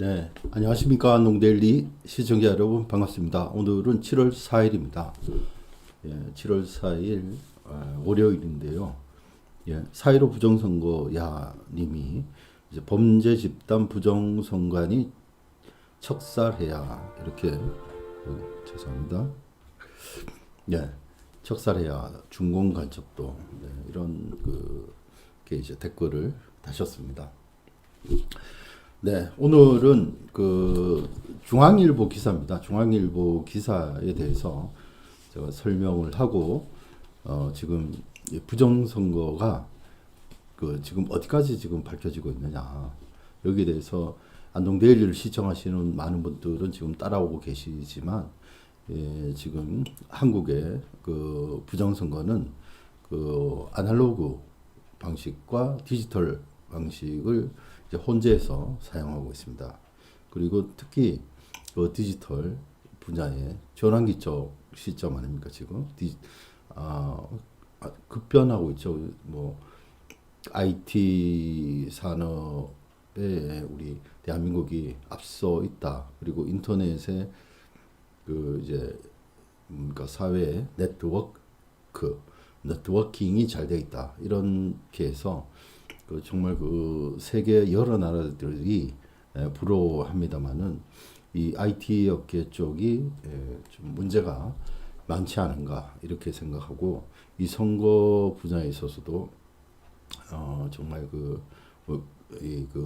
네, 안녕하십니까. 농데일리 시청자 여러분 반갑습니다. 오늘은 7월 4일입니다. 예, 7월 4일 월요일인데요. 예, 4.15 부정선거 야님이 이제 범죄 집단 부정선관위 척살해야 이렇게 죄송합니다. 예, 척살해야 중공 간첩도 이런 게 이제 댓글을 다셨습니다. 네, 오늘은 중앙일보 기사입니다. 중앙일보 기사에 대해서 제가 설명을 하고 지금 부정선거가 지금 어디까지 지금 밝혀지고 있느냐 여기에 대해서 안동데일리를 시청하시는 많은 분들은 지금 따라오고 계시지만 지금 한국의 부정선거는 아날로그 방식과 디지털 방식을 이제 혼재해서 사용하고 있습니다. 그리고 특히 디지털 분야의 전환기적 시점 아닙니까 지금 급변하고 있죠. 뭐 IT 산업에 우리 대한민국이 앞서 있다. 그리고 인터넷에 이제 그러니까 사회 네트워킹이 잘 되어 있다. 이렇게 해서 정말 세계 여러 나라들이 부러워합니다만은 이 IT 업계 쪽이 좀 문제가 많지 않은가 이렇게 생각하고 이 선거 분야에 있어서도 정말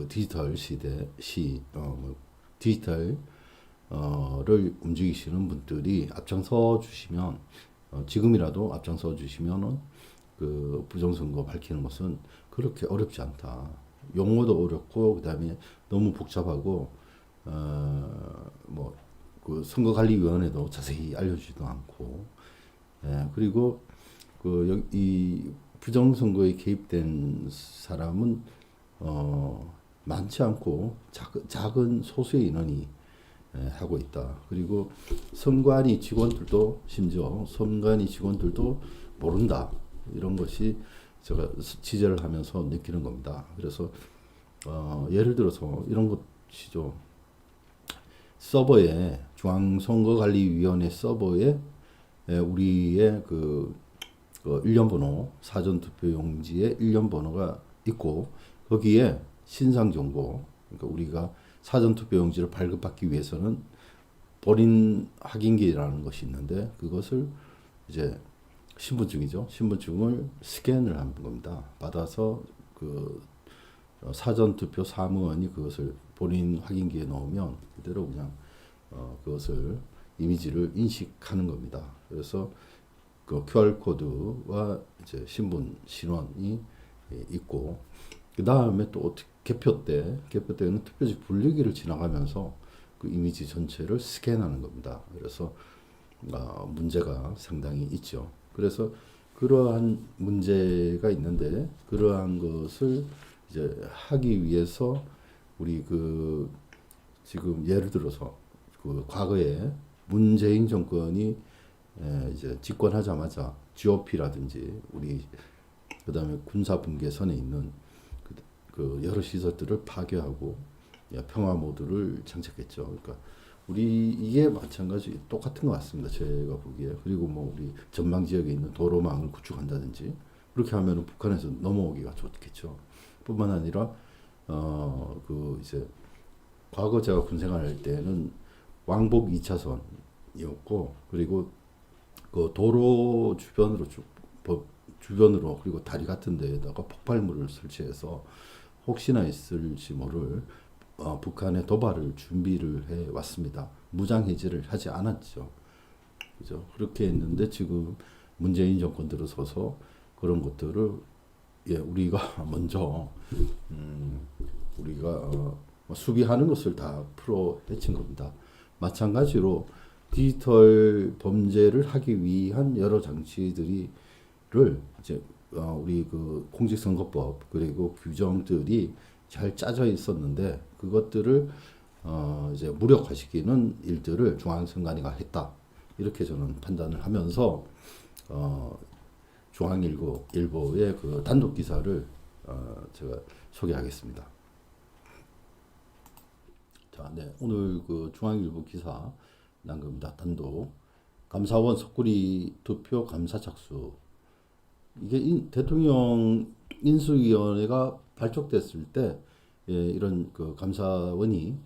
디지털 디지털을 움직이시는 분들이 앞장서 주시면 지금이라도 앞장서 주시면은 부정선거 밝히는 것은 그렇게 어렵지 않다. 용어도 어렵고 그다음에 너무 복잡하고 선거관리위원회도 자세히 알려주지도 않고 그리고 이 부정선거에 개입된 사람은 많지 않고 작은 소수의 인원이 하고 있다. 그리고 선관위 직원들도 심지어 선관위 직원들도 모른다. 이런 것이 제가 취재를 하면서 느끼는 겁니다. 그래서 예를 들어서 이런 것이죠. 서버에 중앙선거관리위원회 서버에 우리의 일련 번호 사전투표용지에 일련 번호가 있고 거기에 신상 정보 그러니까 우리가 사전투표용지를 발급받기 위해서는 본인 확인기라는 것이 있는데 그것을 이제 신분증이죠. 신분증을 스캔을 하는 겁니다. 받아서 사전투표 사무원이 그것을 본인 확인기에 넣으면 그대로 그냥 그것을 이미지를 인식하는 겁니다. 그래서 QR코드와 이제 신원이 있고 그 다음에 또 개표 때는 투표지 분류기를 지나가면서 그 이미지 전체를 스캔하는 겁니다. 그래서 문제가 상당히 있죠. 그래서 그러한 문제가 있는데 그러한 것을 이제 하기 위해서 우리 지금 예를 들어서 과거에 문재인 정권이 이제 집권하자마자 GOP라든지 우리 그다음에 군사분계선에 있는 여러 시설들을 파괴하고 평화 모드를 장착했죠. 그러니까 이게 마찬가지 똑같은 것 같습니다. 제가 보기에. 그리고 우리 전망 지역에 있는 도로망을 구축한다든지 그렇게 하면은 북한에서 넘어오기가 좋겠죠. 뿐만 아니라 이제 과거 제가 군 생활할 때는 왕복 2차선이었고 그리고 도로 주변으로 그리고 다리 같은 데에다가 폭발물을 설치해서 혹시나 있을지 모를 북한의 도발을 준비를 해 왔습니다. 무장 해제를 하지 않았죠. 그죠? 그렇게 했는데 지금 문재인 정권 들어서서 그런 것들을 우리가 먼저 우리가 수비하는 것을 다 풀어 헤친 겁니다. 마찬가지로 디지털 범죄를 하기 위한 여러 장치들을 이제 우리 공직선거법 그리고 규정들이 잘 짜져 있었는데 그것들을 이제 무력화시키는 일들을 중앙선관위가 했다. 이렇게 저는 판단을 하면서 중앙일보의 단독 기사를 제가 소개하겠습니다. 자, 자, 네. 오늘 그 중앙일보 기사 난 겁니다. 단독. 감사원 속구리 투표 감사 착수. 이게 대통령 인수위원회가 발족됐을 때 예, 이런 그 감사원이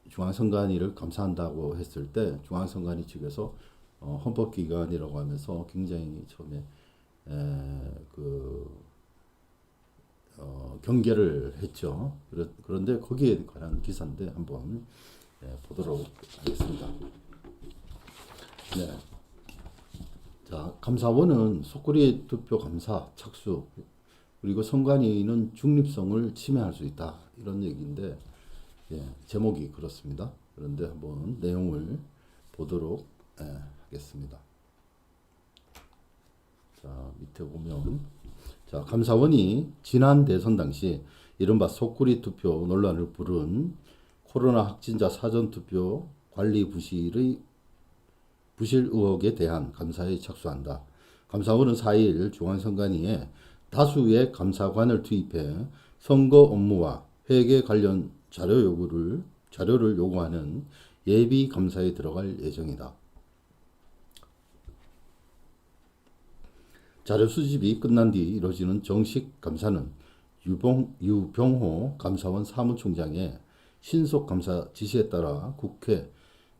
중앙선관위를 감사한다고 했을 때 중앙선관위 측에서 헌법기관이라고 하면서 굉장히 처음에 그 경계를 했죠. 그런데 거기에 관한 기사인데 한번 보도록 하겠습니다. 네. 자, 감사원은 속거리 투표 감사 착수 그리고 선관위는 중립성을 침해할 수 있다 이런 얘기인데 제목이 그렇습니다. 그런데 한번 내용을 보도록 하겠습니다. 자, 밑에 보면 자, 감사원이 지난 대선 당시 이른바 속구리 투표 논란을 부른 코로나 확진자 사전투표 관리 부실 의혹에 대한 감사에 착수한다. 감사원은 4일 중앙선관위에 다수의 감사관을 투입해 선거 업무와 회계 관련 자료를 요구하는 예비 감사에 들어갈 예정이다. 자료 수집이 끝난 뒤 이루어지는 정식 감사는 유병호 감사원 사무총장의 신속 감사 지시에 따라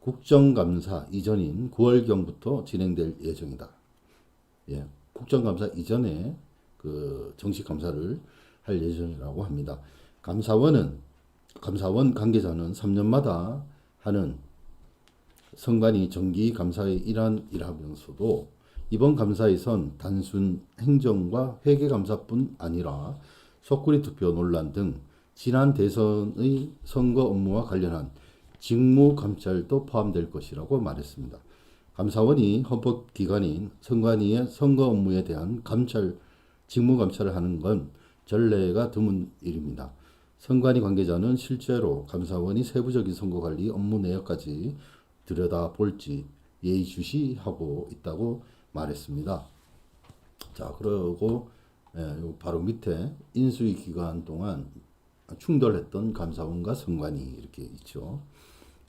국정감사 이전인 9월경부터 진행될 예정이다. 예, 국정감사 이전에 그 정식 감사를 할 예정이라고 합니다. 감사원 관계자는 3년마다 하는 선관위 정기 감사의 일환이라면서도 이번 감사에선 단순 행정과 회계 감사뿐 아니라 속구리 투표 논란 등 지난 대선의 선거 업무와 관련한 직무 감찰도 포함될 것이라고 말했습니다. 감사원이 헌법기관인 선관위의 선거 업무에 대한 직무 감찰을 하는 건 전례가 드문 일입니다. 선관위 관계자는 실제로 감사원이 세부적인 선거관리 업무 내역까지 들여다볼지 예의주시하고 있다고 말했습니다. 자, 그리고 바로 밑에 인수위 기간 동안 충돌했던 감사원과 선관위 이렇게 있죠.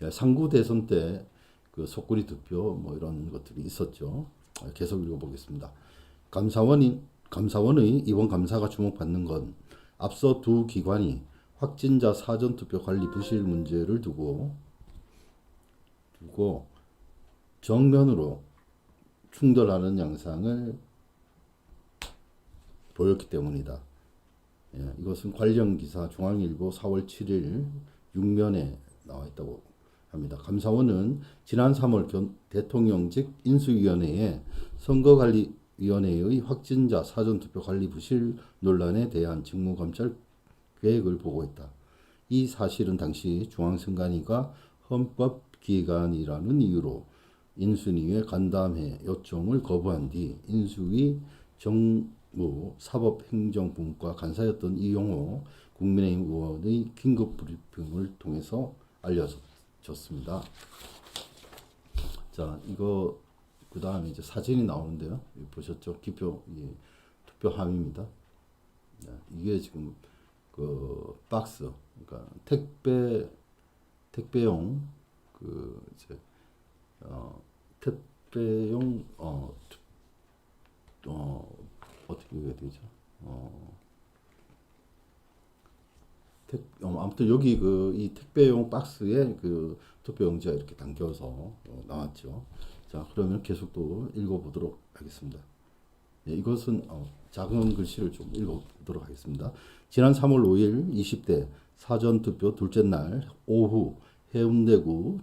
상구 대선 때 그 속구리 투표 뭐 이런 것들이 있었죠. 계속 읽어보겠습니다. 감사원의 이번 감사가 주목받는 건 앞서 두 기관이 확진자 사전투표 관리 부실 문제를 두고 정면으로 충돌하는 양상을 보였기 때문이다. 이것은 관련 기사 중앙일보 4월 7일 6면에 나와 있다고 합니다. 감사원은 지난 3월 대통령직 인수위원회에 선거관리위원회의 확진자 사전투표 관리 부실 논란에 대한 직무감찰 계획을 보고했다. 이 사실은 당시 중앙선관위가 헌법기관이라는 이유로 인수위의 간담회 요청을 거부한 뒤 인수위 정무 사법행정분과 간사였던 이용호 국민의힘 의원의 긴급 브리핑을 통해서 알려졌습니다. 자, 이거 그 다음에 이제 사진이 나오는데요. 보셨죠? 투표함입니다. 이게 지금 그 박스, 그러니까 택배용 그 이제 택배용 어떻게 해야 되죠? 아무튼 여기 이 택배용 박스에 그 투표용지가 이렇게 담겨서 나왔죠. 자, 그러면 계속 또 읽어보도록 하겠습니다. 이것은 작은 글씨를 좀 읽어보도록 하겠습니다. 지난 3월 5일 20대 사전투표 둘째 날 오후 해운대구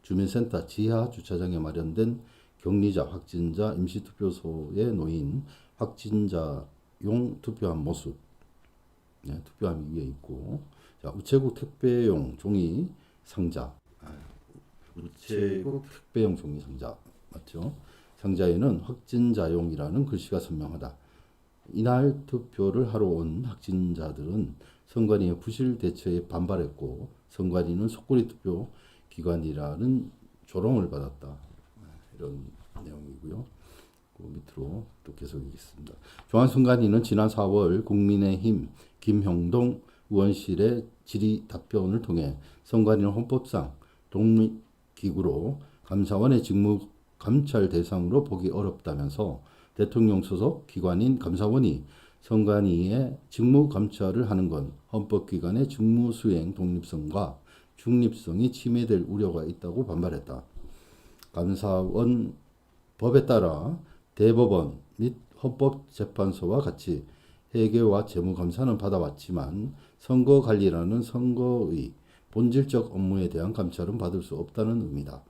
주민센터 지하 주차장에 마련된 격리자 확진자 임시투표소에 놓인 확진자용 투표함 모습. 투표함이 위에 있고, 자, 우체국 택배용 종이 상자. 우체국 택배용 종이 상자. 맞죠? 상자에는 확진자용이라는 글씨가 선명하다. 이날 투표를 하러 온 확진자들은 선관위의 부실 대처에 반발했고 선관위는 속구리 투표 기관이라는 조롱을 받았다. 이런 내용이고요. 그 밑으로 또 계속 읽겠습니다. 중앙선관위는 지난 4월 국민의힘 김형동 의원실에 질의 답변을 통해 선관위는 헌법상 독립기구로 감사원의 직무 감찰 대상으로 보기 어렵다면서 대통령 소속 기관인 감사원이 선관위의 직무 감찰을 하는 건 헌법기관의 직무 수행 독립성과 중립성이 침해될 우려가 있다고 반발했다. 감사원 법에 따라 대법원 및 헌법재판소와 같이 회계와 재무감사는 받아왔지만 선거관리라는 선거의 본질적 업무에 대한 감찰은 받을 수 없다는 의미다.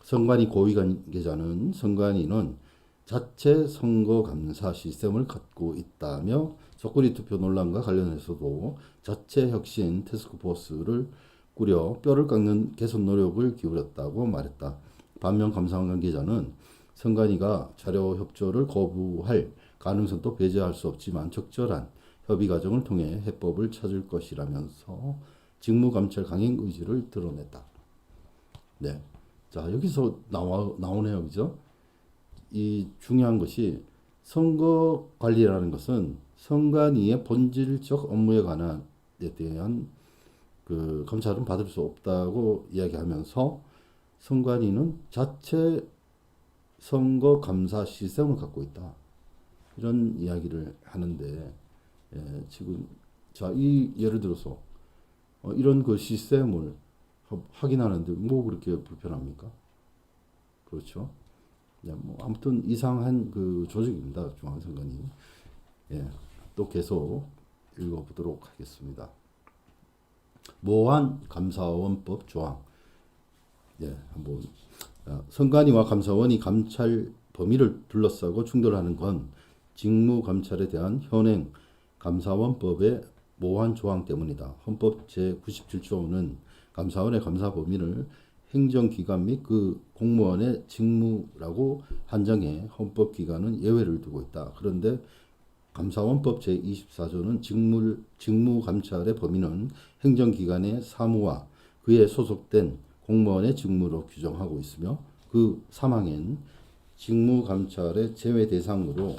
선관위 고위 관계자는 선관위는 자체 선거감사 시스템을 갖고 있다며 속거리 투표 논란과 관련해서도 자체 혁신 태스크포스를 꾸려 뼈를 깎는 개선 노력을 기울였다고 말했다. 반면 감사원 관계자는 선관위가 자료 협조를 거부할 가능성도 배제할 수 없지만 적절한 협의 과정을 통해 해법을 찾을 것이라면서 직무감찰 강행 의지를 드러냈다. 네. 자, 여기서 나오네요. 그죠? 이 중요한 것이 선거 관리라는 것은 선관위의 본질적 업무에 관한 데 대한 그 감찰은 받을 수 없다고 이야기하면서 선관위는 자체 선거 감사 시스템을 갖고 있다. 이런 이야기를 하는데 지금 자, 이 예를 들어서 이런 그 시스템을 확인하는데 뭐 그렇게 불편합니까? 그렇죠? 뭐 아무튼 이상한 그 조직입니다. 중앙선관위. 또 계속 읽어보도록 하겠습니다. 모환 감사원법 조항. 한번 선관위와 감사원이 감찰 범위를 둘러싸고 충돌하는 건 직무감찰에 대한 현행 감사원법의 모환 조항 때문이다. 헌법 제97조는 감사원의 감사 범위를 행정기관 및 그 공무원의 직무라고 한정해 헌법기관은 예외를 두고 있다. 그런데 감사원법 제24조는 직무감찰의 범위는 행정기관의 사무와 그에 소속된 공무원의 직무로 규정하고 있으며 그 사망엔 직무감찰의 제외 대상으로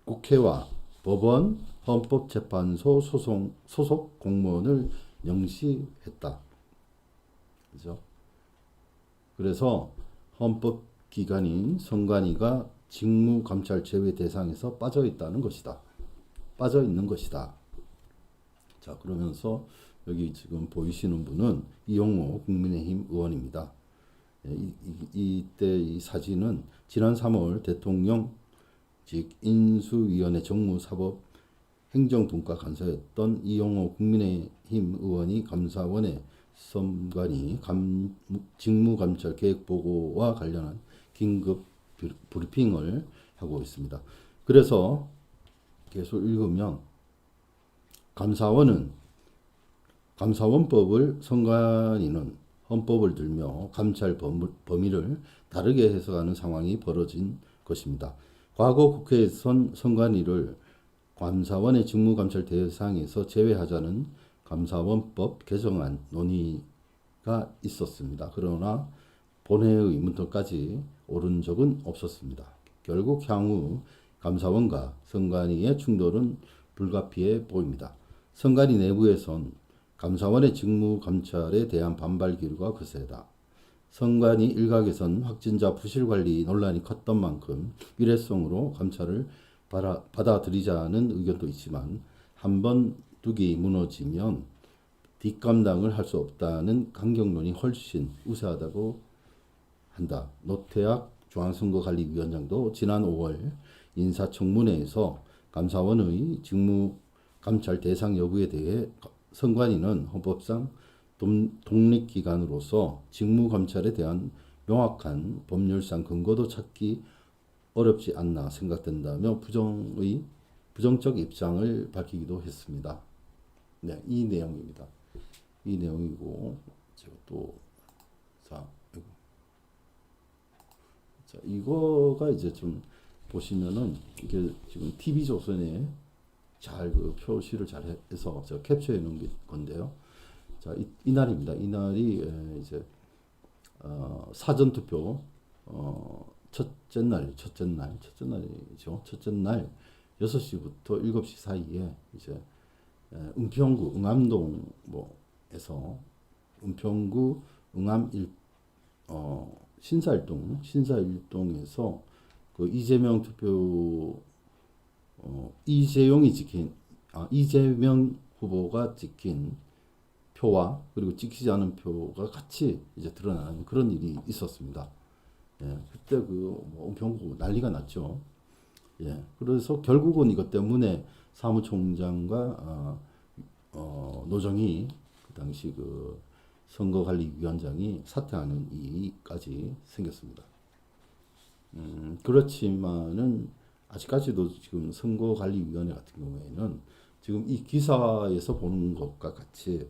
국회와 법원, 헌법재판소 소속 공무원을 명시했다. 그죠? 그래서 헌법기관인 선관위가 직무감찰 제외 대상에서 빠져 있다는 것이다. 빠져 있는 것이다. 자, 그러면서 여기 지금 보이시는 분은 이용호 국민의힘 의원입니다. 이때 이 사진은 지난 3월 대통령 직 인수위원회 정무사법 행정분과 간사였던 이용호 국민의힘 의원이 감사원의 선관위 직무감찰 계획보고와 관련한 긴급 브리핑을 하고 있습니다. 그래서 계속 읽으면 감사원법을 선관위는 헌법을 들며 감찰 범위를 다르게 해석하는 상황이 벌어진 것입니다. 과거 국회에선 선관위를 감사원의 직무감찰 대상에서 제외하자는 감사원법 개정안 논의가 있었습니다. 그러나 본회의 문턱까지 오른 적은 없었습니다. 결국 향후 감사원과 선관위의 충돌은 불가피해 보입니다. 선관위 내부에선 감사원의 직무감찰에 대한 반발 기류가 거세다. 선관위 일각에선 확진자 부실관리 논란이 컸던 만큼 일회성으로 감찰을 받아들이자는 의견도 있지만 한번 둑이 무너지면 뒷감당을 할 수 없다는 강경론이 훨씬 우세하다고 한다. 노태학 중앙선거관리위원장도 지난 5월 인사청문회에서 감사원의 직무감찰 대상 여부에 대해 선관위는 헌법상 독립기관으로서 직무감찰에 대한 명확한 법률상 근거도 찾기 어렵지 않나 생각된다며 부정적 입장을 밝히기도 했습니다. 네, 이 내용입니다. 이 내용이고 제가 또 이거가 이제 좀 보시면은 이게 지금 TV조선에 잘 그 표시를 잘 해서 제가 캡처해 놓은 건데요. 자, 이날입니다. 이날이 이제 사전 투표 첫째 날이죠. 첫째 날 6시부터 7시 사이에 이제 은평구 응암동 뭐에서 은평구 응암 신사일동에서 그 이재명 투표 이재명 후보가 찍힌 표와 그리고 찍히지 않은 표가 같이 이제 드러나는 그런 일이 있었습니다. 예, 그때 뭐 은평구 난리가 났죠. 예, 그래서 결국은 이것 때문에 사무총장과 노정희 그 당시 그 선거관리위원장이 사퇴하는 일까지 생겼습니다. 그렇지만은 아직까지도 지금 선거관리위원회 같은 경우에는 지금 이 기사에서 보는 것과 같이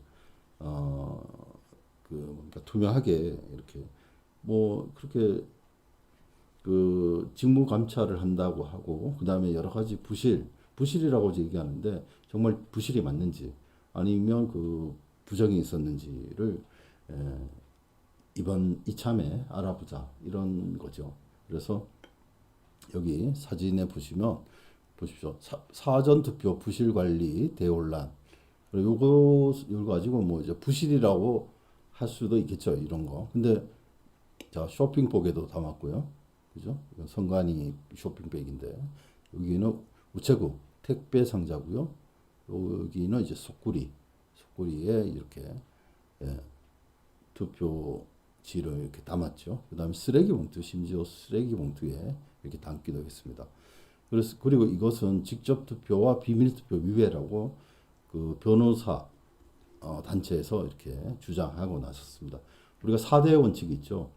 뭔가 투명하게 이렇게 뭐 그렇게 그 직무 감찰을 한다고 하고 그다음에 여러 가지 부실이라고 얘기하는데 정말 부실이 맞는지 아니면 그 부정이 있었는지를 이번 이참에 알아보자 이런 거죠. 그래서 여기 사진에 보시면 보십시오. 사전 투표 부실 관리 대혼란. 요거 가지고 뭐 이제 부실이라고 할 수도 있겠죠. 이런 거. 근데 자, 쇼핑복에도 담았고요. 그죠? 이건 선관위 쇼핑백인데 여기는 우체국 택배 상자고요. 여기는 이제 속구리에 이렇게 투표지를 이렇게 담았죠. 그다음에 쓰레기 봉투 심지어 쓰레기 봉투에 이렇게 담기도 했습니다. 그리고 이것은 직접 투표와 비밀 투표 위배라고 그 변호사 단체에서 이렇게 주장하고 나섰습니다. 우리가 4대 원칙이 있죠.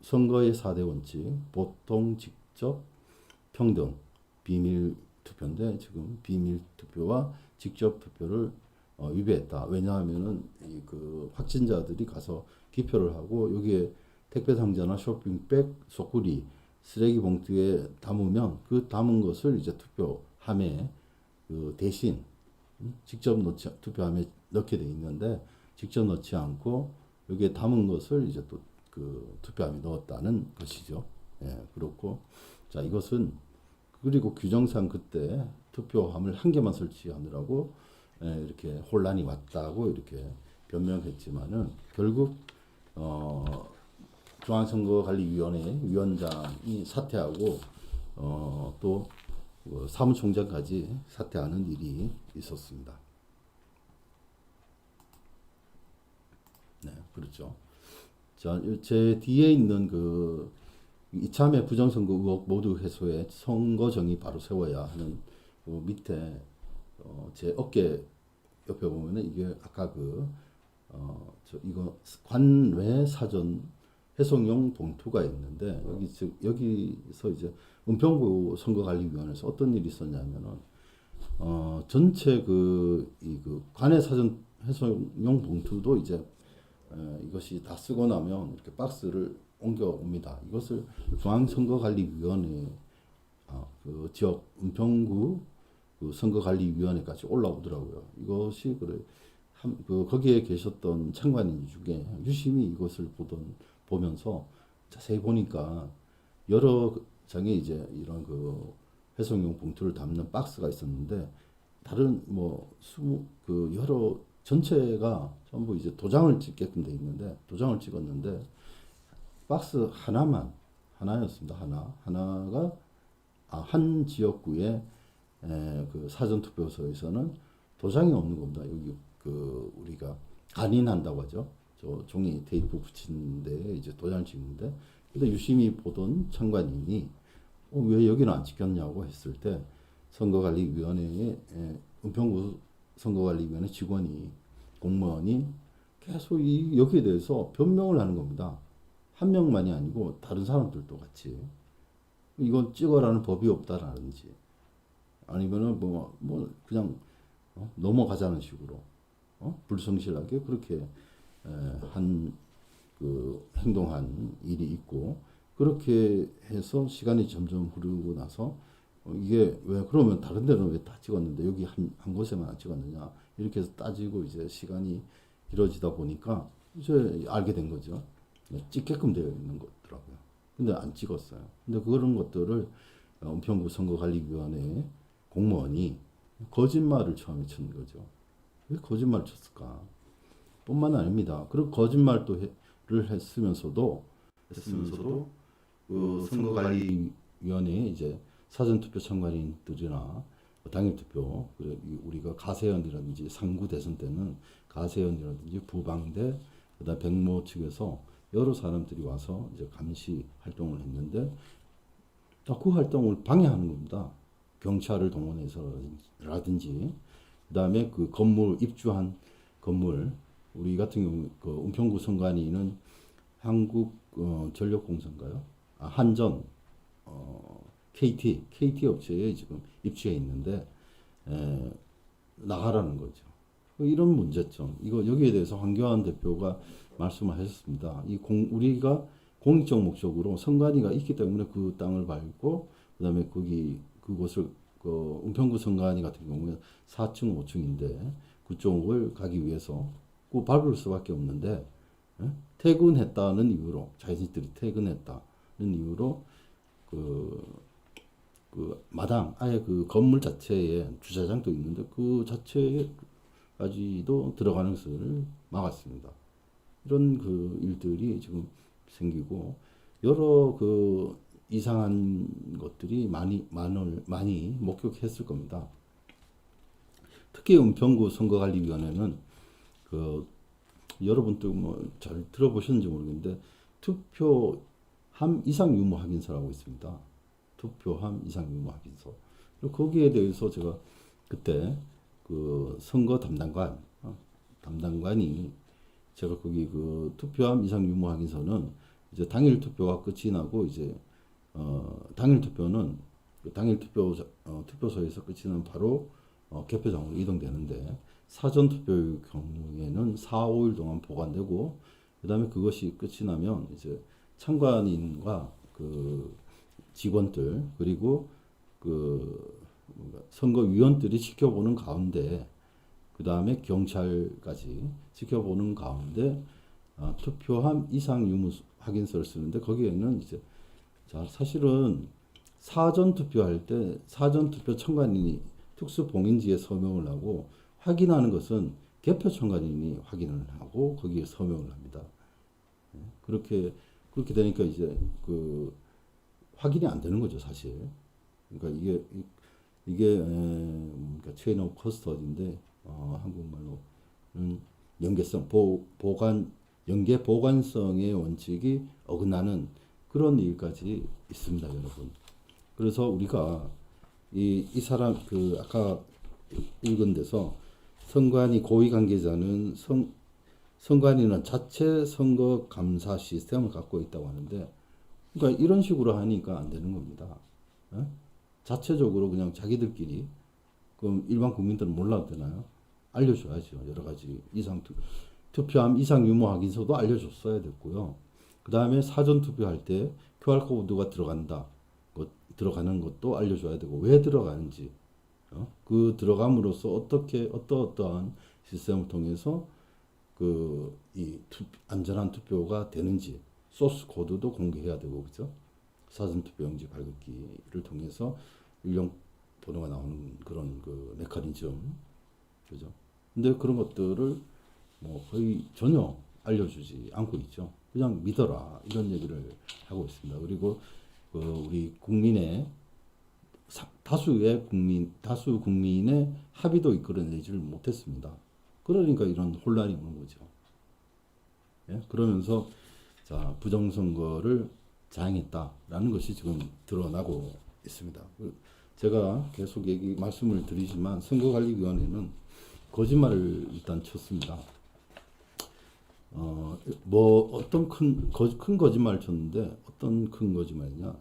선거의 4대 원칙, 보통, 직접, 평등, 비밀 투표인데 지금 비밀 투표와 직접 투표를 위배했다. 왜냐하면은 그 확진자들이 가서 기표를 하고 여기에 택배 상자나 쇼핑백, 속구리, 쓰레기 봉투에 담으면 그 담은 것을 이제 투표함에 그 대신 직접 투표함에 넣게 돼 있는데 직접 넣지 않고 여기에 담은 것을 이제 또 그 투표함에 넣었다는 것이죠. 예, 그렇고 자 이것은 그리고 규정상 그때 투표함을 한 개만 설치하느라고 이렇게 혼란이 왔다고 이렇게 변명했지만은 결국 중앙선거관리위원회 위원장이 사퇴하고 또 사무총장까지 사퇴하는 일이 있었습니다. 네, 그렇죠. 자, 제 뒤에 있는 그 이참에 부정선거 의혹 모두 해소해 선거 정의 바로 세워야 하는 그 밑에 제 어깨 옆에 보면은 이게 아까 이거 관외 사전 해송용 봉투가 있는데 여기서 이제 은평구 선거관리위원회에서 어떤 일이 있었냐면은 전체 그 관외 사전 해송용 봉투도 이제 이것이 다 쓰고 나면 이렇게 박스를 옮겨옵니다. 이것을 중앙선거관리위원회 그 지역 은평구 그 선거관리위원회까지 올라오더라고요. 이것이 거기에 계셨던 참관인 중에 유심히 이것을 보면서 자세히 보니까 여러 장에 이제 이런 그 해송용 봉투를 담는 박스가 있었는데 다른 여러 전체가 전부 이제 도장을 찍게끔 돼 있는데 도장을 찍었는데 박스 하나였습니다. 하나가 한 지역구에 그 사전투표소에서는 도장이 없는 겁니다. 여기 우리가 간인한다고 하죠. 저 종이 테이프 붙인 데 이제 도장을 찍는데 근데 유심히 보던 참관인이 왜 여기는 안 찍혔냐고 했을 때 선거관리위원회에 은평구 선거관리위원회 공무원이 계속 여기에 대해서 변명을 하는 겁니다. 한 명만이 아니고 다른 사람들도 같이 이건 찍어라는 법이 없다라든지 아니면은 그냥 넘어가자는 식으로 불성실하게 그렇게 행동한 일이 있고 그렇게 해서 시간이 점점 흐르고 나서 이게 왜 그러면 다른 데는 왜 다 찍었는데 여기 한 곳에만 안 찍었느냐 이렇게 해서 따지고 이제 시간이 길어지다 보니까 이제 알게 된 거죠. 찍게끔 되어 있는 것더라고요. 근데 안 찍었어요. 근데 그런 것들을 은평구 선거관리위원회 공무원이 거짓말을 처음에 친 거죠. 왜 거짓말을 쳤을까? 뿐만 아닙니다. 그리고 거짓말을 했으면서도 그 선거관리위원회 이제 사전투표 참관인들이나 당일투표, 우리가 가세연이라든지 상구 대선 때는 가세연이라든지 부방대, 그다음 백모 측에서 여러 사람들이 와서 이제 감시 활동을 했는데 그 활동을 방해하는 겁니다. 경찰을 동원해서라든지, 그다음에 그 건물 입주한 건물, 우리 같은 경우 그 은평구 선관위는 한국 전력공사인가요? 한전 KT 업체에 지금 입주해 있는데 나가라는 거죠. 이런 문제점, 이거 여기에 대해서 황교안 대표가 말씀을 하셨습니다. 우리가 공익적 목적으로 선관위가 있기 때문에 그 땅을 밟고 그다음에 그곳을 은평구 선관위 같은 경우에 4층, 5층인데 그쪽을 가기 위해서 그 밟을 수밖에 없는데 퇴근했다는 이유로 자신들이 퇴근했다는 이유로 그 마당 아예 그 건물 자체에 주차장도 있는데 그 자체까지도 들어가는 것을 막았습니다. 이런 그 일들이 지금 생기고 여러 그 이상한 것들이 많이 목격했을 겁니다. 특히 은평구 선거관리위원회는 그 여러분도 뭐 잘 들어보셨는지 모르겠는데 투표함 이상 유무 확인서라고 있습니다. 투표함 이상 유무 확인서. 그리고 거기에 대해서 제가 그때 그 선거 담당관이 제가 거기 그 투표함 이상 유무 확인서는 이제 당일 투표가 끝이 나고 이제 당일 투표는 그 당일 투표소에서 끝이 나면 바로 개표장으로 이동되는데 사전 투표의 경우에는 4, 5일 동안 보관되고 그다음에 그것이 끝이 나면 이제 참관인과 그 직원들 그리고 그 선거위원들이 지켜보는 가운데 그다음에 경찰까지 지켜보는 가운데 투표함 이상 유무 확인서를 쓰는데 거기에는 이제 사실은 사전 투표할 때 사전 투표 참관인이 특수 봉인지에 서명을 하고 확인하는 것은 개표 참관인이 확인을 하고 거기에 서명을 합니다. 그렇게 되니까 이제 그 확인이 안 되는 거죠, 사실. 그러니까 이게 그러니까 체인 오브 커스터디인데 한국말로는 연계 보관성의 원칙이 어긋나는 그런 일까지 있습니다, 여러분. 그래서 우리가 이 사람 그 아까 읽은 데서 선관위 고위 관계자는 선관위는 자체 선거 감사 시스템을 갖고 있다고 하는데, 그러니까 이런 식으로 하니까 안 되는 겁니다. 자체적으로 그냥 자기들끼리, 그럼 일반 국민들은 몰라도 되나요? 알려줘야죠. 여러 가지 투표함 이상 유무 확인서도 알려줬어야 됐고요. 그 다음에 사전 투표할 때 QR코드가 들어가는 것도 알려줘야 되고, 왜 들어가는지, 그 들어감으로써 어떠한 시스템을 통해서 안전한 투표가 되는지, 소스 코드도 공개해야 되고, 그죠? 사전 투표용지 발급기를 통해서 일련 번호가 나오는 그런 그 메커니즘, 그죠? 근데 그런 것들을 뭐 거의 전혀 알려주지 않고 있죠. 그냥 믿어라 이런 얘기를 하고 있습니다. 그리고 우리 국민의 다수 국민의 합의도 이끌어내지를 못했습니다. 그러니까 이런 혼란이 오는 거죠. 예? 그러면서 부정선거를 자행했다라는 것이 지금 드러나고 있습니다. 제가 계속 말씀을 드리지만 선거관리위원회는 거짓말을 일단 쳤습니다. 어떤 큰 거짓말을 쳤는데 어떤 큰 거짓말이냐?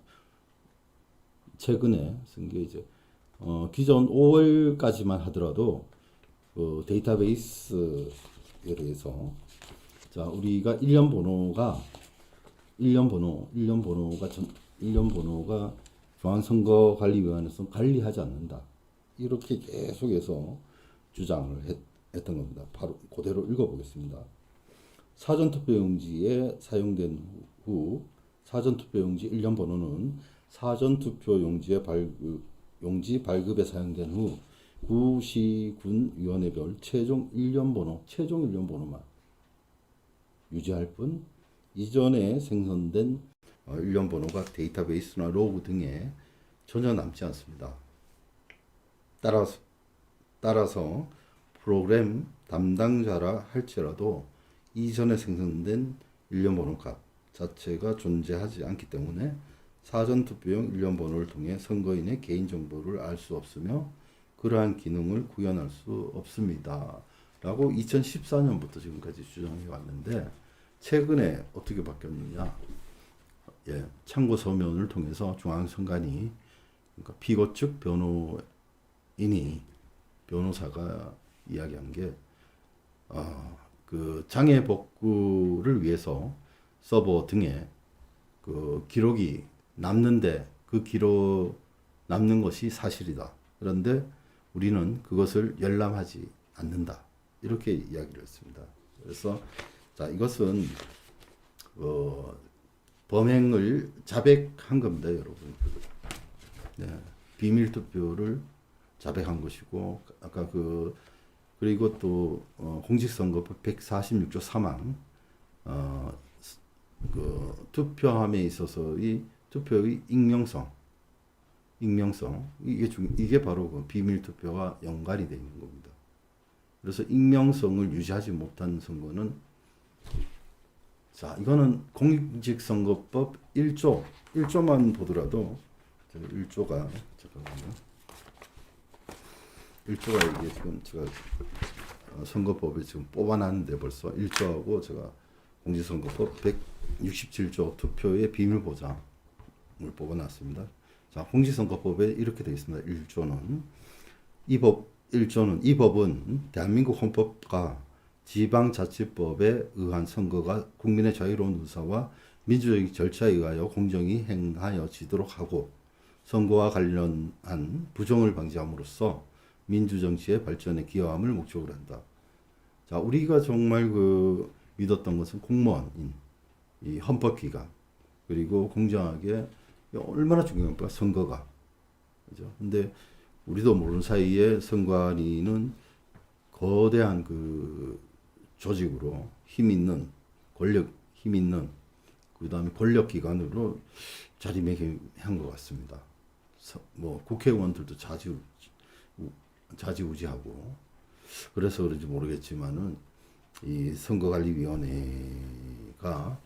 최근에 쓴 게 이제 기존 5월까지만 하더라도 데이터베이스에 대해서 우리가 일련 번호가 중앙선거관리위원회에서 관리하지 않는다. 이렇게 계속해서 주장을 했던 겁니다. 바로 그대로 읽어보겠습니다. 사전투표용지에 사용된 후 사전투표용지 일련 번호는 사전투표 용지 발급에 사용된 후 구시군위원회별 최종 일련번호만 유지할 뿐 이전에 생성된 일련번호가 데이터베이스나 로그 등에 전혀 남지 않습니다. 따라서 프로그램 담당자라 할지라도 이전에 생성된 일련번호 값 자체가 존재하지 않기 때문에 사전투표용 일련번호를 통해 선거인의 개인정보를 알 수 없으며 그러한 기능을 구현할 수 없습니다. 라고 2014년부터 지금까지 주장해 왔는데 최근에 어떻게 바뀌었느냐. 참고 서면을 통해서 중앙선관위 그러니까 피고 측 변호사가 이야기한 게 그 장애 복구를 위해서 서버 등에 그 기록이 남는데 그 기록 남는 것이 사실이다. 그런데 우리는 그것을 열람하지 않는다. 이렇게 이야기를 했습니다. 그래서 자 이것은 범행을 자백한 겁니다, 여러분. 비밀 투표를 자백한 것이고 아까 그리고 또 공직선거법 146조 3항 투표함에 있어서의 투표의 익명성 이게 바로 그 비밀 투표와 연관이 되어 있는 겁니다. 그래서 익명성을 유지하지 못한 선거는 자 이거는 공직선거법 1조만 보더라도 1조가 잠깐만요. 1조가 이게 지금 제가 선거법을 지금 뽑아놨는데 벌써 1조하고 제가 공직선거법 167조 투표의 비밀 보장을 뽑아놨습니다. 자, 공직선거법에 이렇게 되어 있습니다. 1조는 이 법은 대한민국 헌법과 지방자치법에 의한 선거가 국민의 자유로운 의사와 민주적 절차에 의하여 공정히 행하여지도록 하고 선거와 관련한 부정을 방지함으로써 민주정치의 발전에 기여함을 목적으로 한다. 자, 우리가 정말 믿었던 것은 공무원인 이 헌법기관 그리고 공정하게 얼마나 중요한가 선거가 그죠? 근데 우리도 모르는 사이에 선관위는 거대한 조직으로 힘 있는 그다음에 권력기관으로 자리매김한 것 같습니다. 뭐 국회의원들도 자지우지하고 그래서 그런지 모르겠지만은 이 선거관리위원회가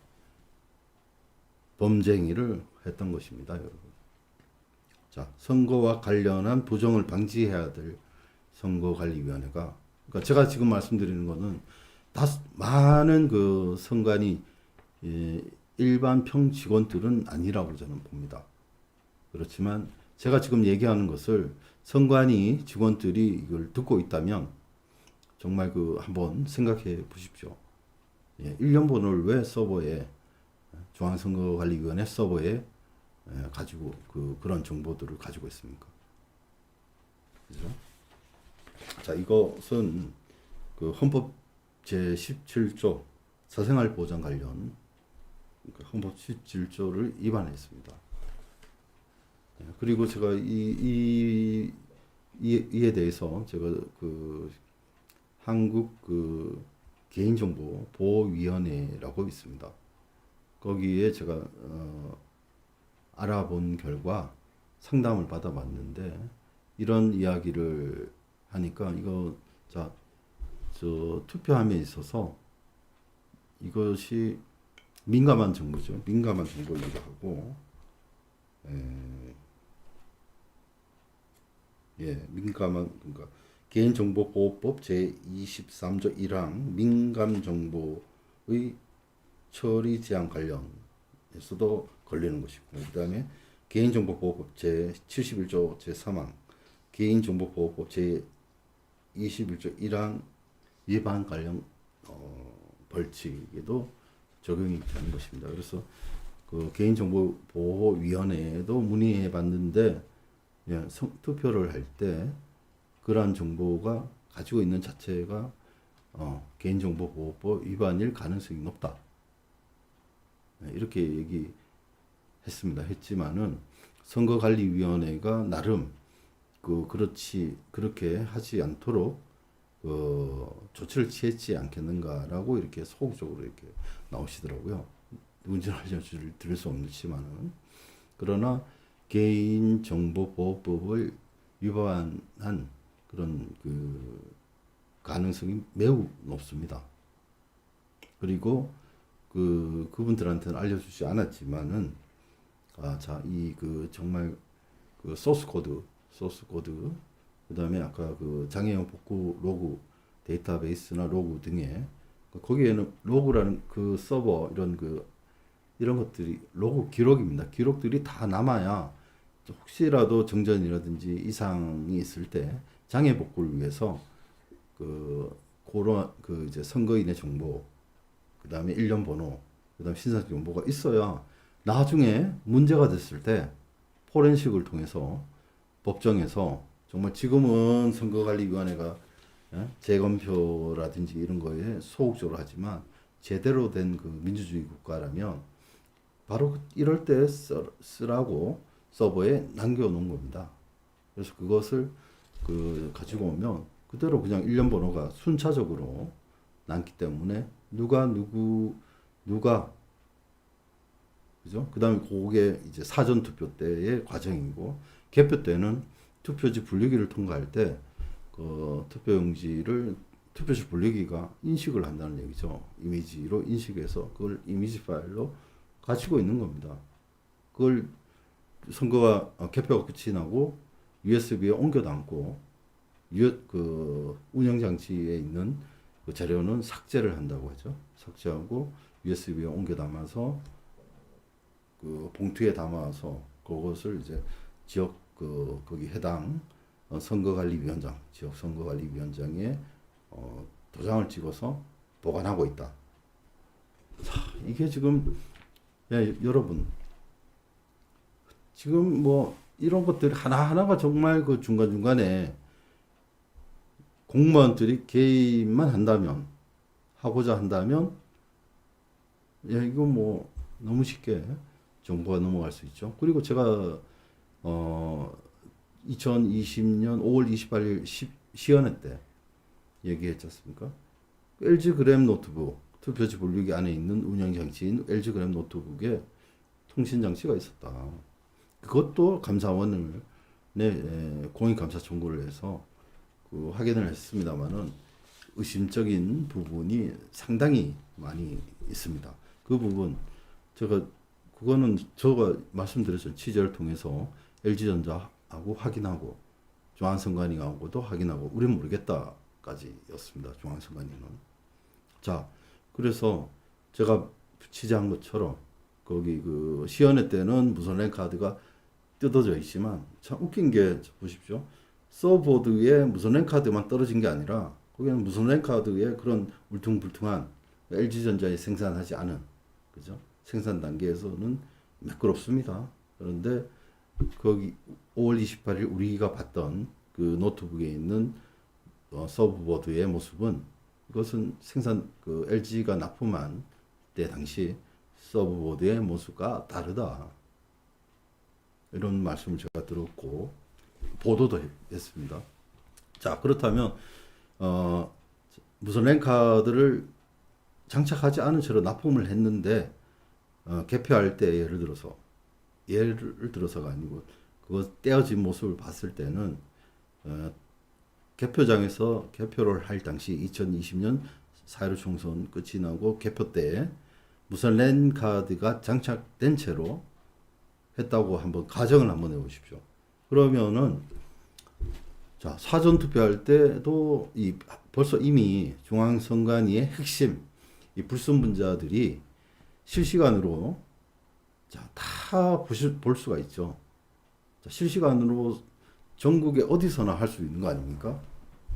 범죄행위를 했던 것입니다, 여러분. 자, 선거와 관련한 부정을 방지해야 될 선거관리위원회가 그러니까 제가 지금 말씀드리는 거는 다 많은 선관위 일반 평 직원들은 아니라고 저는 봅니다. 그렇지만 제가 지금 얘기하는 것을 선관위 직원들이 이걸 듣고 있다면 정말 한번 생각해 보십시오. 일련번호를 왜 서버에 중앙선거관리위원회 서버에 가지고 그런 정보들을 가지고 있습니까? 그죠? 자, 이것은 헌법 제17조 사생활 보장 관련 헌법 17조를 위반했습니다. 그리고 제가 이에 대해서 제가 한국 개인정보 보호위원회라고 있습니다. 거기에 제가 알아본 결과 상담을 받아봤는데 이런 이야기를 하니까 저 투표함에 있어서 이것이 민감한 정보죠. 민감한 정보이기도 하고 그러니까 개인정보보호법 제23조 1항 민감정보의 처리 제한 관련해서도 걸리는 것이고 그 다음에 개인정보보호법 제71조 제3항 개인정보보호법 제21조 1항 위반 관련 벌칙에도 적용이 되는 것입니다. 그래서 개인정보보호위원회에도 문의해 봤는데 투표를 할 때 그러한 정보가 가지고 있는 자체가 개인정보보호법 위반일 가능성이 높다. 이렇게 얘기했습니다. 했지만은 선거관리위원회가 나름 그렇게 하지 않도록 조치를 취했지 않겠는가라고 이렇게 소극적으로 이렇게 나오시더라고요. 누군지 알려드릴 수 없지만은 그러나 개인정보보호법을 위반한 그런 가능성이 매우 높습니다. 그리고 그분들한테는 알려주지 않았지만은 정말 소스 코드, 그다음에 아까 장애형 복구 로그 데이터베이스나 로그 등에 거기에는 로그라는 서버 이런 것들이 로그 기록입니다. 기록들이 다 남아야 혹시라도 정전이라든지 이상이 있을 때 장애 복구를 위해서 그런 이제 선거인의 정보, 그다음에 일련 번호, 그다음 신상 정보가 있어야 나중에 문제가 됐을 때 포렌식을 통해서 법정에서 정말 지금은 선거관리위원회가 재검표라든지 이런 거에 소극적으로 하지만 제대로 된 민주주의 국가라면 바로 이럴 때 쓰라고 서버에 남겨놓은 겁니다. 그래서 그것을 가지고 오면 그대로 그냥 일련 번호가 순차적으로 남기 때문에 누가 그죠? 그 다음에 그게 이제 사전투표 때의 과정이고, 개표 때는 투표지 분류기를 통과할 때, 투표용지를 투표지 분류기가 인식을 한다는 얘기죠. 이미지로 인식해서 그걸 이미지 파일로 가지고 있는 겁니다. 그걸 개표가 끝이 나고, USB에 옮겨 담고, 운영장치에 있는 그 자료는 삭제를 한다고 하죠. 삭제하고, USB에 옮겨 담아서, 봉투에 담아서 그것을 이제 지역 거기 해당 선거관리위원장, 지역 선거관리위원장에 도장을 찍어서 보관하고 있다. 이게 지금 여러분 지금 뭐 이런 것들 하나하나가 정말 중간중간에 공무원들이 개입만 한다면 하고자 한다면 이거 뭐 너무 쉽게 정보가 넘어갈 수 있죠. 그리고 제가 2020년 5월 28일 시연회 때 얘기했지 않습니까? LG 그램 노트북, 투표지 분류기 안에 있는 운영장치인 LG 그램 노트북에 통신장치가 있었다. 그것도 감사원을 공익감사 청구를 해서 확인을 했습니다만은 의심적인 부분이 상당히 많이 있습니다. 그 부분 그거는 제가 말씀드렸죠. 취재를 통해서 LG전자하고 확인하고 중앙선관위하고도 확인하고 우리는 모르겠다까지였습니다. 중앙선관위는. 자, 그래서 제가 취재한 것처럼 거기 시연회 때는 무선 랜 카드가 뜯어져 있지만 참 웃긴 게 보십시오. 서버보드에 무선 랜 카드만 떨어진 게 아니라 거기는 무선 랜 카드에 그런 울퉁불퉁한 LG전자에 생산하지 않은, 그죠? 생산 단계에서는 매끄럽습니다. 그런데 거기 5월 28일 우리가 봤던 노트북에 있는 서브보드의 모습은 이것은 LG가 납품한 때 당시 서브보드의 모습과 다르다. 이런 말씀을 제가 들었고 보도도 했습니다. 자, 그렇다면 무선 랜 카드를 장착하지 않은 채로 납품을 했는데 개표할 때 예를 들어서가 아니고 그거 떼어진 모습을 봤을 때는 개표장에서 개표를 할 당시 2020년 4.15 총선 끝이 나고 개표 때 무선 랜 카드가 장착된 채로 했다고 가정을 한번 해보십시오. 그러면은 자, 사전 투표할 때도 벌써 이미 중앙선관위의 핵심 이 불순분자들이 실시간으로 다 볼 수가 있죠. 자, 실시간으로 전국에 어디서나 할 수 있는 거 아닙니까?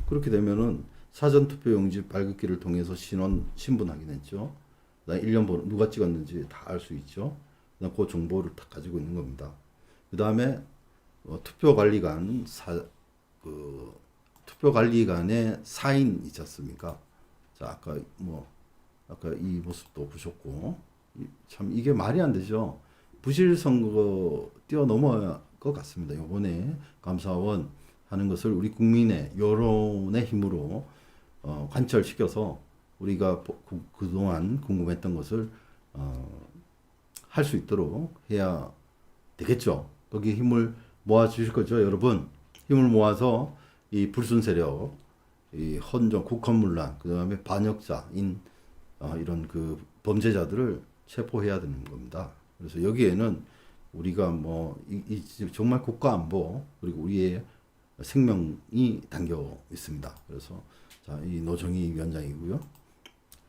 그렇게 되면은 사전투표용지 발급기를 통해서 신분 확인했죠. 그다음 1년 번호 누가 찍었는지 다 알 수 있죠. 그다음 그 정보를 다 가지고 있는 겁니다. 그 다음에 투표관리관의 사인 있지 않습니까? 자, 아까 이 모습도 보셨고 참 이게 말이 안 되죠. 부실 선거 뛰어넘어야 것 같습니다. 이번에 감사원 하는 것을 우리 국민의 여론의 힘으로 관철시켜서 우리가 그동안 궁금했던 것을 할 수 있도록 해야 되겠죠. 거기 힘을 모아 주실 거죠, 여러분. 힘을 모아서 이 불순 세력, 이 헌정, 국헌문란, 그 다음에 반역자인 이런 그 범죄자들을 체포해야 되는 겁니다. 그래서 여기에는 우리가 뭐 정말 국가 안보 그리고 우리의 생명이 담겨 있습니다. 그래서 자, 이 노정희 위원장이고요.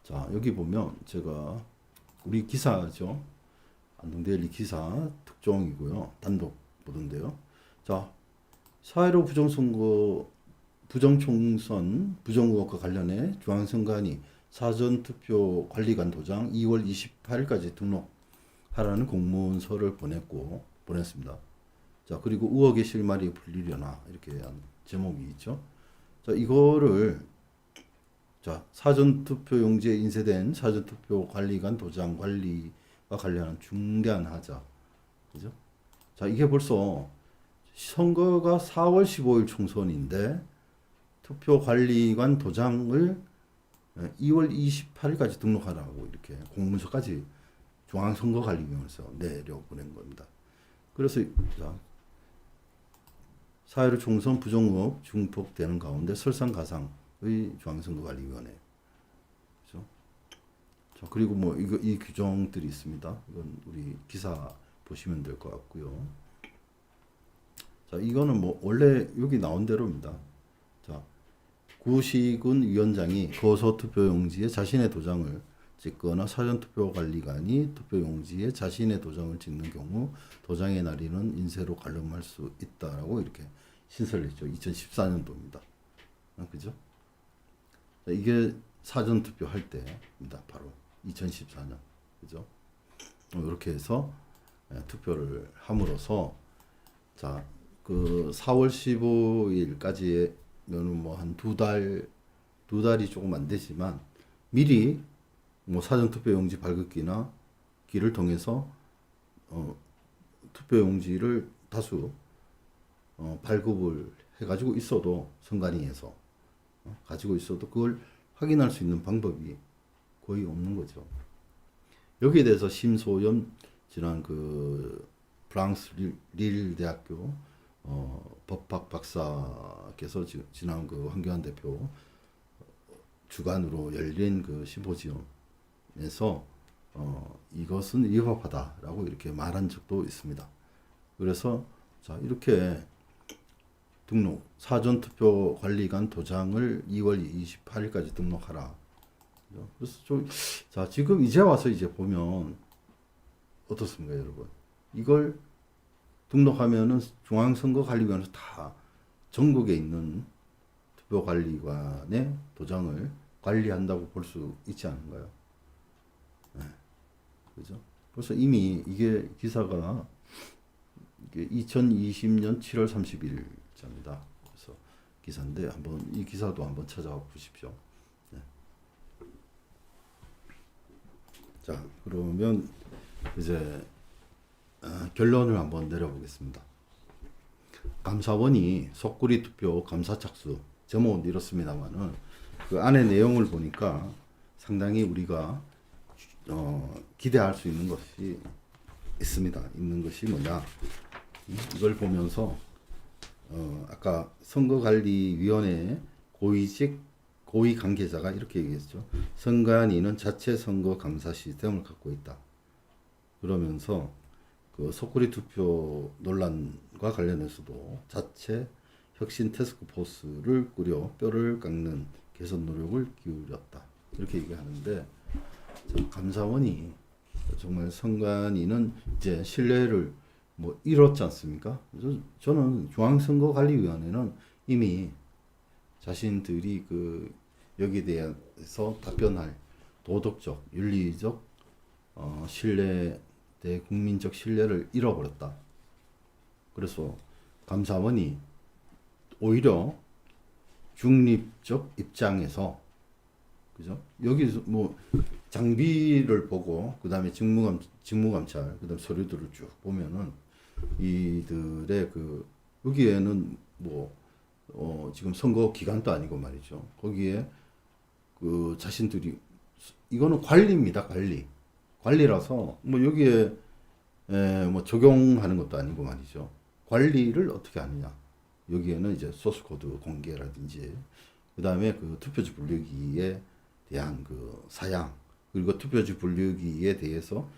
자, 여기 보면 제가 우리 기사죠. 안동데일리 기사 특종이고요. 단독 보던데요. 자, 4.15 부정선거, 부정총선, 부정의혹과 관련해 중앙선관위 사전투표 관리관 도장 2월 28일까지 등록하라는 공문서를 보냈습니다. 자, 그리고 의혹의 실마리 풀리려나 이렇게 한 제목이 있죠. 자, 이거를 자, 사전투표용지에 인쇄된 사전투표 관리관 도장 관리와 관련한 중대한 하자. 그죠? 자, 이게 벌써 선거가 4월 15일 총선인데 투표 관리관 도장을 2월 28일까지 등록하라고 이렇게 공문서까지 중앙선거관리위원회에서 내려보낸 겁니다. 그래서 자, 4.15 총선 부정의혹 중폭되는 가운데 설상가상의 중앙선거관리위원회. 그렇죠? 자, 그리고 뭐 이 규정들이 있습니다. 이건 우리 기사 보시면 될 것 같고요. 자, 이거는 뭐 원래 여기 나온 대로입니다. 자, 구시군 위원장이 거소투표용지에 자신의 도장을 찍거나 사전투표관리관이 투표용지에 자신의 도장을 찍는 경우 도장의 날인은 인쇄로 관람할 수 있다라고 이렇게 신설을 했죠. 2014년도입니다. 그죠? 자, 이게 사전투표 할 때입니다. 바로 2014년. 그죠? 이렇게 해서 투표를 함으로써 자, 그 4월 15일까지면은 뭐 한 두 달이 조금 안 되지만 미리 뭐 사전투표용지 발급기나 기를 통해서 투표용지를 다수 발급을 해가지고 있어도 선관위에서 가지고 있어도 그걸 확인할 수 있는 방법이 거의 없는 거죠. 여기에 대해서 심소연 지난 그 프랑스 릴 대학교 법학 박사께서 지난 그 황교안 대표 주관으로 열린 그 심포지엄에서 이것은 위법하다라고 이렇게 말한 적도 있습니다. 그래서 자, 이렇게 등록 사전투표 관리관 도장을 2월 28일까지 등록하라. 그래서 자, 지금 이제 와서 이제 보면 어떻습니까, 여러분? 이걸 등록하면은 중앙선거관리위원회에서 다 전국에 있는 투표관리관의 도장을 관리한다고 볼 수 있지 않은가요? 네. 그죠? 그래서 이미 이게 기사가 2020년 7월 30일자입니다. 그래서 기사인데 한번 이 기사도 한번 찾아와 보십시오. 네. 자, 그러면 이제 결론을 한번 내려보겠습니다. 감사원이 속구리 투표 감사 착수 제목은 이렇습니다만은 그 안에 내용을 보니까 상당히 우리가 기대할 수 있는 것이 있습니다. 있는 것이 뭐냐? 이걸 보면서 아까 선거관리위원회 고위직 고위 관계자가 이렇게 얘기했죠. 선관위는 자체 선거 감사 시스템을 갖고 있다. 그러면서 그 속구리 투표 논란과 관련해서도 자체 혁신 태스크포스를 꾸려 뼈를 깎는 개선 노력을 기울였다. 이렇게 얘기하는데 감사원이 정말 선관위는 이제 신뢰를 뭐 잃었지 않습니까? 저는 중앙선거관리위원회는 이미 자신들이 그 여기에 대해서 답변할 도덕적, 윤리적 신뢰, 대국민적 신뢰를 잃어버렸다. 그래서 감사원이 오히려 중립적 입장에서 그죠? 여기서 뭐 장비를 보고 그다음에 직무감찰 그다음 서류들을 쭉 보면은 이들의 그 여기에는 뭐 지금 선거 기간도 아니고 말이죠. 거기에 그 자신들이 이거는 관리입니다. 관리라서 뭐 여기에 뭐 적용하는 것도 아니고 말이죠. 관리를 어떻게 하느냐. 여기에는 이제 소스 코드 공개라든지 그다음에 그 투표지 분류기에 대한 그 사양 그리고 투표지 분류기에 대해서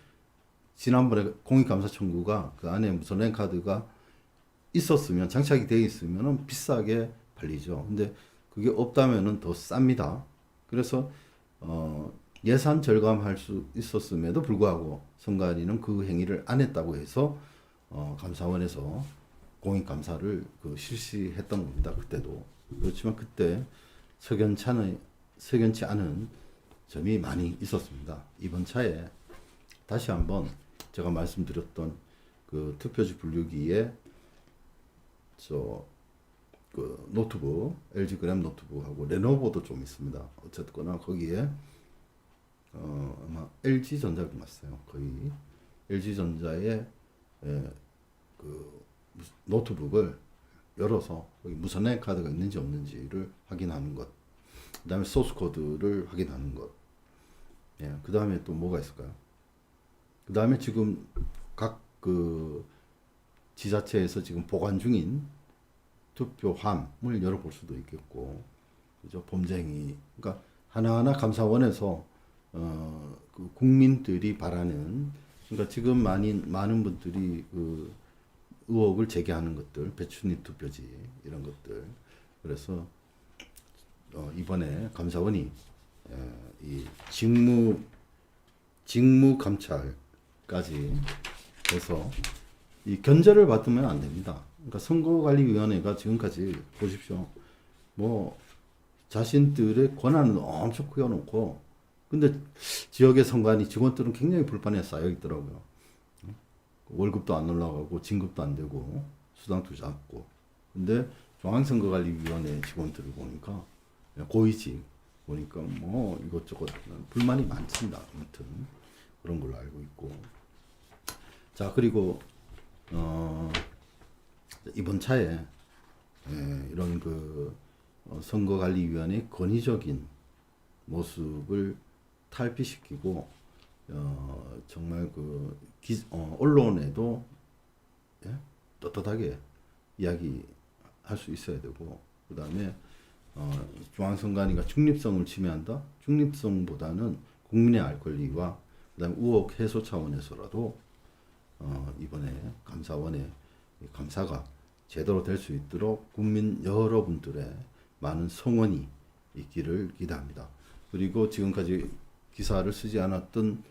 지난번에 공익감사 청구가 그 안에 무슨 랜카드가 있었으면 장착이 되어 있으면은 비싸게 팔리죠. 근데 그게 없다면은 더 쌉니다. 그래서 예산 절감할 수 있었음에도 불구하고 선관위는 그 행위를 안 했다고 해서 감사원에서 공익감사를 그 실시했던 겁니다. 그때도 그렇지만 그때 석연치 않은 점이 많이 있었습니다. 이번 차에 다시 한번 제가 말씀드렸던 그 투표지 분류기에 그 노트북, LG 그램 노트북하고 레노버도 좀 있습니다. 어쨌거나 거기에 아마 LG전자가 맞어요. 거의 LG전자의 그 노트북을 열어서 거기 무선의 카드가 있는지 없는지를 확인하는 것. 그 다음에 소스 코드를 확인하는 것. 예, 그 다음에 또 뭐가 있을까요? 그 다음에 지금 각 그 지자체에서 지금 보관 중인 투표함을 열어볼 수도 있겠고, 그죠? 범죄행위. 그러니까 하나하나 감사원에서 그 국민들이 바라는, 그러니까 지금 많은 분들이 그 의혹을 제기하는 것들, 배추잎 투표지 이런 것들. 그래서 이번에 감사원이 이 직무 감찰까지 해서 이 견제를 받으면 안 됩니다. 그러니까 선거관리위원회가 지금까지 보십시오. 뭐 자신들의 권한은 엄청 크여놓고, 근데 지역의 선관위 직원들은 굉장히 불만에 쌓여 있더라고요. 월급도 안 올라가고 진급도 안 되고 수당도 작고. 근데 중앙선거관리위원회 직원들을 보니까 고위직 보니까 뭐 이것저것 불만이 많습니다. 아무튼 그런 걸로 알고 있고. 자, 그리고 이번 차에 이런 그 선거관리위원회 권위적인 모습을 탈피시키고 정말 그 언론에도 떳떳하게 이야기할 수 있어야 되고, 그 다음에 중앙선관위가 중립성을 침해한다. 중립성보다는 국민의 알 권리와 그다음 의혹 해소 차원에서라도 이번에 감사원의 감사가 제대로 될 수 있도록 국민 여러분들의 많은 성원이 있기를 기대합니다. 그리고 지금까지 기사를 쓰지 않았던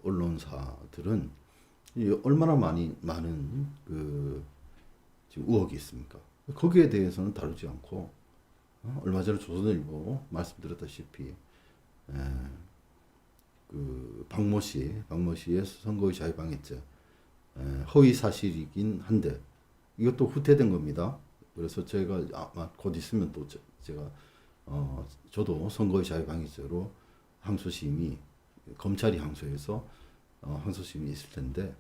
언론사들은 얼마나 많은 그 지금 의혹이 있습니까? 거기에 대해서는 다루지 않고 얼마 전에 조선일보 말씀드렸다시피 그 박모 씨의 선거의 자유방해죄 허위 사실이긴 한데 이것도 후퇴된 겁니다. 그래서 제가 아마 곧 있으면 또 제가 저도 선거의 자유방해죄로 항소심이 검찰이 항소해서 항소심이 있을 텐데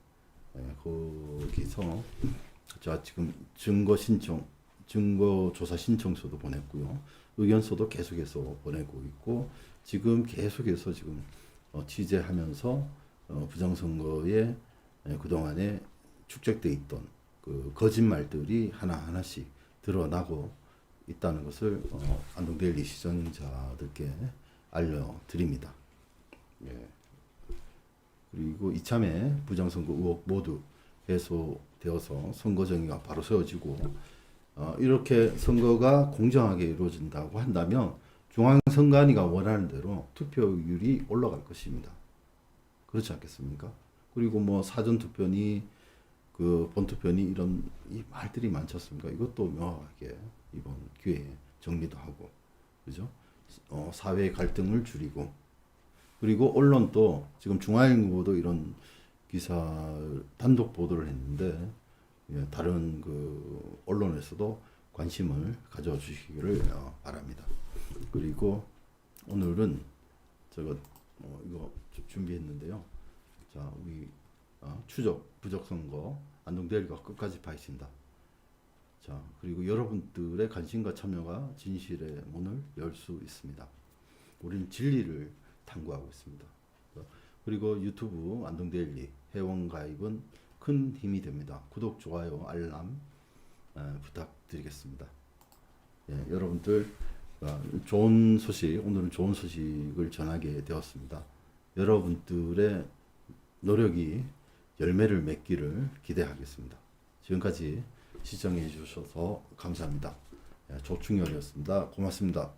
거기서 자 지금 증거조사 신청서도 보냈고요. 의견서도 계속해서 보내고 있고 지금 계속해서 지금 취재하면서 부정선거에 그동안에 축적돼 있던 그 거짓말들이 하나하나씩 드러나고 있다는 것을 안동데일리 시청자들께 알려드립니다. 예. 그리고 이참에 부정선거 의혹 모두 해소되어서 선거 정의가 바로 세워지고 이렇게 선거가 공정하게 이루어진다고 한다면 중앙선관위가 원하는 대로 투표율이 올라갈 것입니다. 그렇지 않겠습니까? 그리고 뭐 사전투표니 그 본투표니 이런 이 말들이 많지 않습니까? 이것도 명확하게 이번 기회에 정리도 하고, 그죠? 사회 갈등을 줄이고, 그리고 언론도 지금 중앙일보도 이런 기사 단독 보도를 했는데 다른 그 언론에서도 관심을 가져주시기를 바랍니다. 그리고 오늘은 제가 이거 준비했는데요. 자, 우리 추적 부적선거 안동대리가 끝까지 파헤친다. 자, 그리고 여러분들의 관심과 참여가 진실의 문을 열 수 있습니다. 우리는 진리를 탐구하고 있습니다. 그리고 유튜브 안동데일리 회원 가입은 큰 힘이 됩니다. 구독, 좋아요, 알람 부탁드리겠습니다. 예, 여러분들 좋은 소식, 오늘은 좋은 소식을 전하게 되었습니다. 여러분들의 노력이 열매를 맺기를 기대하겠습니다. 지금까지 시청해 주셔서 감사합니다. 예, 조충현이었습니다. 고맙습니다.